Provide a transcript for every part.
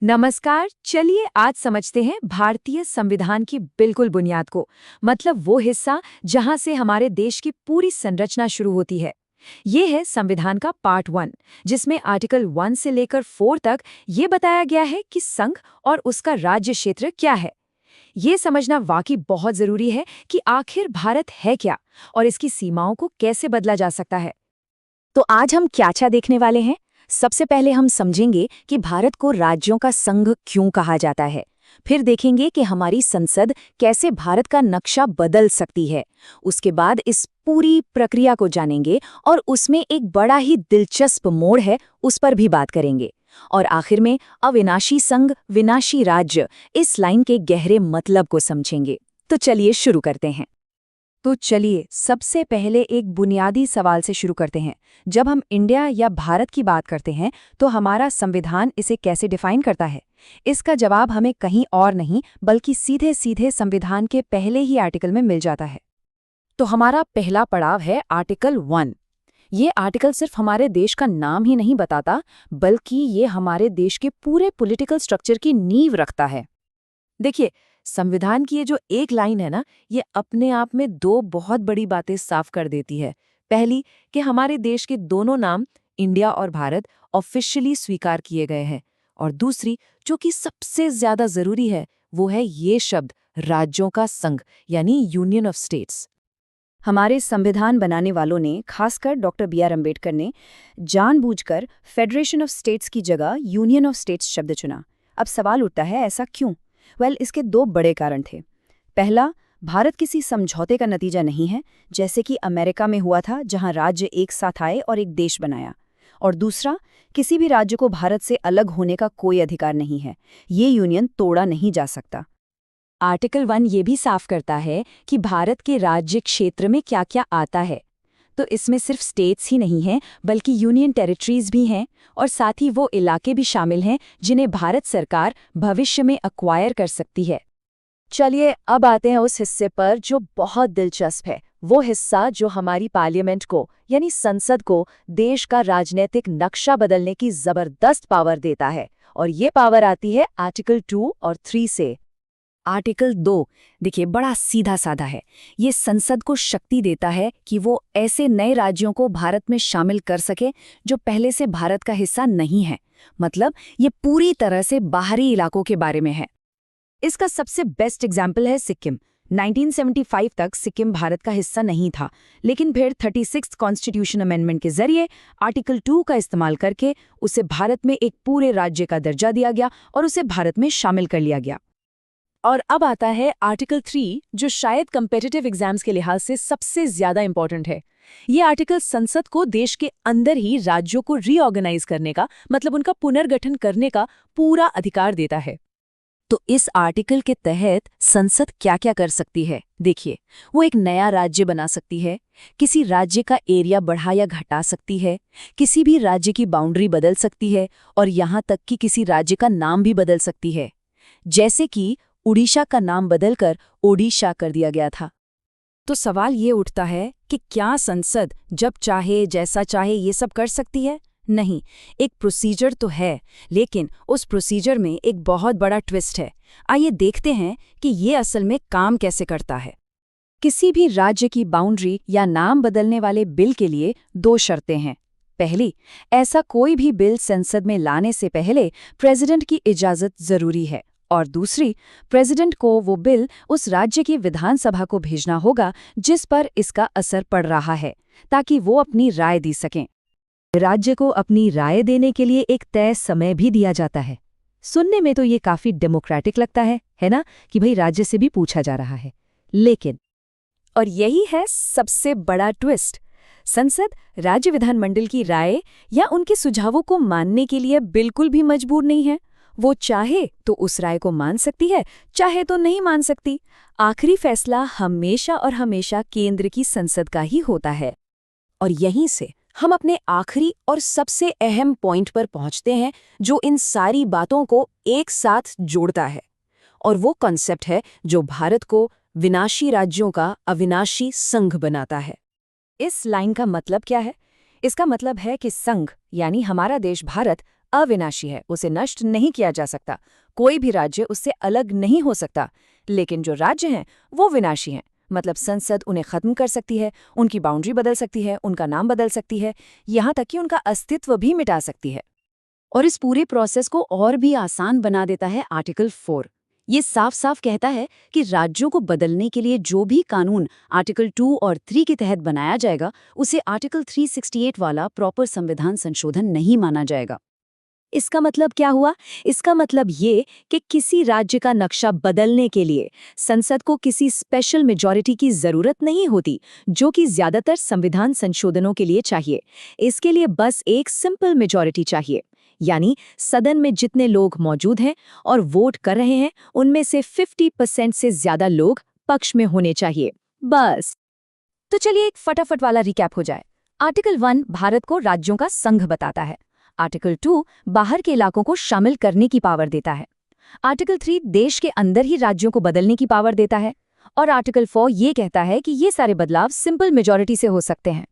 नमस्कार। चलिए आज समझते हैं भारतीय संविधान की बिल्कुल बुनियाद को, मतलब वो हिस्सा जहां से हमारे देश की पूरी संरचना शुरू होती है। ये है संविधान का पार्ट 1, जिसमें आर्टिकल 1 से लेकर 4 तक ये बताया गया है कि संघ और उसका राज्य क्षेत्र क्या है। ये समझना वाकई बहुत जरूरी है कि आखिर भारत है क्या और इसकी सीमाओं को कैसे बदला जा सकता है। तो आज हम क्या देखने वाले हैं। सबसे पहले हम समझेंगे कि भारत को राज्यों का संघ क्यों कहा जाता है। फिर देखेंगे कि हमारी संसद कैसे भारत का नक्शा बदल सकती है। उसके बाद इस पूरी प्रक्रिया को जानेंगे और उसमें एक बड़ा ही दिलचस्प मोड़ है, उस पर भी बात करेंगे। और आखिर में अविनाशी संघ विनाशी राज्य, इस लाइन के गहरे मतलब को समझेंगे। तो चलिए शुरू करते हैं। तो चलिए सबसे पहले एक बुनियादी सवाल से शुरू करते हैं। जब हम इंडिया या भारत की बात करते हैं तो हमारा संविधान इसे कैसे डिफाइन करता है? इसका जवाब हमें कहीं और नहीं बल्कि सीधे सीधे संविधान के पहले ही आर्टिकल में मिल जाता है। तो हमारा पहला पड़ाव है आर्टिकल 1। ये आर्टिकल सिर्फ हमारे देश का नाम ही नहीं बताता, बल्कि ये हमारे देश के पूरे पॉलिटिकल स्ट्रक्चर की नींव रखता है। देखिए, संविधान की ये जो एक लाइन है ना, ये अपने आप में दो बहुत बड़ी बातें साफ कर देती है। पहली कि हमारे देश के दोनों नाम इंडिया और भारत ऑफिशियली स्वीकार किए गए हैं, और दूसरी जो कि सबसे ज्यादा जरूरी है वो है ये शब्द राज्यों का संघ, यानी यूनियन ऑफ स्टेट्स। हमारे संविधान बनाने वालों ने, खासकर डॉक्टर बी.आर. अम्बेडकर ने, जानबूझकर फेडरेशन ऑफ स्टेट्स की जगह यूनियन ऑफ स्टेट्स शब्द चुना। अब सवाल उठता है, ऐसा क्यों? इसके दो बड़े कारण थे। पहला, भारत किसी समझौते का नतीजा नहीं है, जैसे कि अमेरिका में हुआ था, जहां राज्य एक साथ आए और एक देश बनाया। और दूसरा, किसी भी राज्य को भारत से अलग होने का कोई अधिकार नहीं है। ये यूनियन तोड़ा नहीं जा सकता। आर्टिकल 1 ये भी साफ करता है कि भारत के राज्य क्षेत्र में क्या क्या आता है। तो इसमें सिर्फ स्टेट्स ही नहीं हैं, बल्कि यूनियन टेरिटरीज भी हैं, और साथ ही वो इलाके भी शामिल हैं जिन्हें भारत सरकार भविष्य में एक्वायर कर सकती है। चलिए अब आते हैं उस हिस्से पर जो बहुत दिलचस्प है। वो हिस्सा जो हमारी पार्लियामेंट को, यानी संसद को, देश का राजनीतिक नक्शा बदलने की जबरदस्त पावर देता है। और ये पावर आती है आर्टिकल 2 और 3 से। आर्टिकल 2 देखिए, बड़ा सीधा साधा है। ये संसद को शक्ति देता है कि वो ऐसे नए राज्यों को भारत में शामिल कर सके जो पहले से भारत का हिस्सा नहीं है। मतलब ये पूरी तरह से बाहरी इलाकों के बारे में है। इसका सबसे बेस्ट एग्जाम्पल है सिक्किम। 1975 तक सिक्किम भारत का हिस्सा नहीं था, लेकिन फिर 36th कॉन्स्टिट्यूशन अमेंडमेंट के जरिए आर्टिकल 2 का इस्तेमाल करके उसे भारत में एक पूरे राज्य का दर्जा दिया गया और उसे भारत में शामिल कर लिया गया। और अब आता है आर्टिकल 3, जो शायद कम्पिटिटिव एग्जाम्स के लिहाज से सबसे ज्यादा इंपॉर्टेंट है। ये आर्टिकल संसद को देश के अंदर ही राज्यों को रीऑर्गेनाइज करने का, मतलब उनका पुनर्गठन करने का पूरा अधिकार देता है। तो इस आर्टिकल के तहत संसद क्या क्या कर सकती है? देखिए, वो एक नया राज्य बना सकती है, किसी राज्य का एरिया बढ़ा या घटा सकती है, किसी भी राज्य की बाउंड्री बदल सकती है, और यहाँ तक कि किसी राज्य का नाम भी बदल सकती है। जैसे कि उड़ीसा का नाम बदलकर ओडिशा कर दिया गया था। तो सवाल ये उठता है कि क्या संसद जब चाहे जैसा चाहे ये सब कर सकती है? नहीं, एक प्रोसीजर तो है, लेकिन उस प्रोसीजर में एक बहुत बड़ा ट्विस्ट है। आइए देखते हैं कि ये असल में काम कैसे करता है। किसी भी राज्य की बाउंड्री या नाम बदलने वाले बिल के लिए दो शर्तें हैं। पहली, ऐसा कोई भी बिल संसद में लाने से पहले प्रेसिडेंट की इजाजत जरूरी है। और दूसरी, प्रेसिडेंट को वो बिल उस राज्य की विधानसभा को भेजना होगा जिस पर इसका असर पड़ रहा है, ताकि वो अपनी राय दे सकें। राज्य को अपनी राय देने के लिए एक तय समय भी दिया जाता है। सुनने में तो ये काफी डेमोक्रेटिक लगता है ना, कि भाई राज्य से भी पूछा जा रहा है। लेकिन, और यही है सबसे बड़ा ट्विस्ट, संसद राज्य विधानमंडल की राय या उनके सुझावों को मानने के लिए बिल्कुल भी मजबूर नहीं है। वो चाहे तो उस राय को मान सकती है, चाहे तो नहीं मान सकती। आखिरी फैसला हमेशा और हमेशा केंद्र की संसद का ही होता है। और यहीं से हम अपने आखिरी और सबसे अहम पॉइंट पर पहुंचते हैं, जो इन सारी बातों को एक साथ जोड़ता है। और वो कॉन्सेप्ट है जो भारत को विनाशी राज्यों का अविनाशी संघ बनाता है। इस लाइन का मतलब क्या है? इसका मतलब है कि संघ, यानी हमारा देश भारत, अविनाशी है, उसे नष्ट नहीं किया जा सकता। कोई भी राज्य उससे अलग नहीं हो सकता। लेकिन जो राज्य हैं वो विनाशी हैं, मतलब संसद उन्हें खत्म कर सकती है, उनकी बाउंड्री बदल सकती है, उनका नाम बदल सकती है, यहाँ तक कि उनका अस्तित्व भी मिटा सकती है। और इस पूरे प्रोसेस को और भी आसान बना देता है आर्टिकल 4। ये साफ साफ कहता है कि राज्यों को बदलने के लिए जो भी कानून आर्टिकल 2 और 3 के तहत बनाया जाएगा, उसे आर्टिकल 368 वाला प्रॉपर संविधान संशोधन नहीं माना जाएगा। इसका मतलब क्या हुआ? इसका मतलब ये कि किसी राज्य का नक्शा बदलने के लिए संसद को किसी स्पेशल मेजॉरिटी की जरूरत नहीं होती, जो कि ज्यादातर संविधान संशोधनों के लिए चाहिए। इसके लिए बस एक सिंपल मेजॉरिटी चाहिए, यानी सदन में जितने लोग मौजूद हैं और वोट कर रहे हैं, उनमें से 50% से ज्यादा लोग पक्ष में होने चाहिए, बस। तो चलिए एक फटाफट वाला रिकैप हो जाए। आर्टिकल 1 भारत को राज्यों का संघ बताता है। आर्टिकल 2 बाहर के इलाकों को शामिल करने की पावर देता है। आर्टिकल 3 देश के अंदर ही राज्यों को बदलने की पावर देता है। और आर्टिकल 4 ये कहता है कि ये सारे बदलाव सिंपल मेजॉरिटी से हो सकते हैं।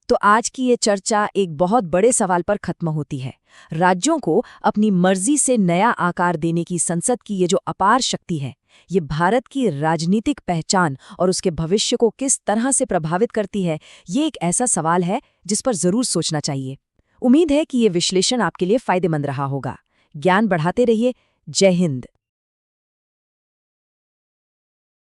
तो आज की ये चर्चा एक बहुत बड़े सवाल पर खत्म होती है। राज्यों को अपनी मर्जी से नया आकार देने की संसद की ये जो अपार शक्ति है, ये भारत की राजनीतिक पहचान और उसके भविष्य को किस तरह से प्रभावित करती है, ये एक ऐसा सवाल है जिस पर जरूर सोचना चाहिए। उम्मीद है कि ये विश्लेषण आपके लिए फायदेमंद रहा होगा। ज्ञान बढ़ाते रहिए। जय हिंद।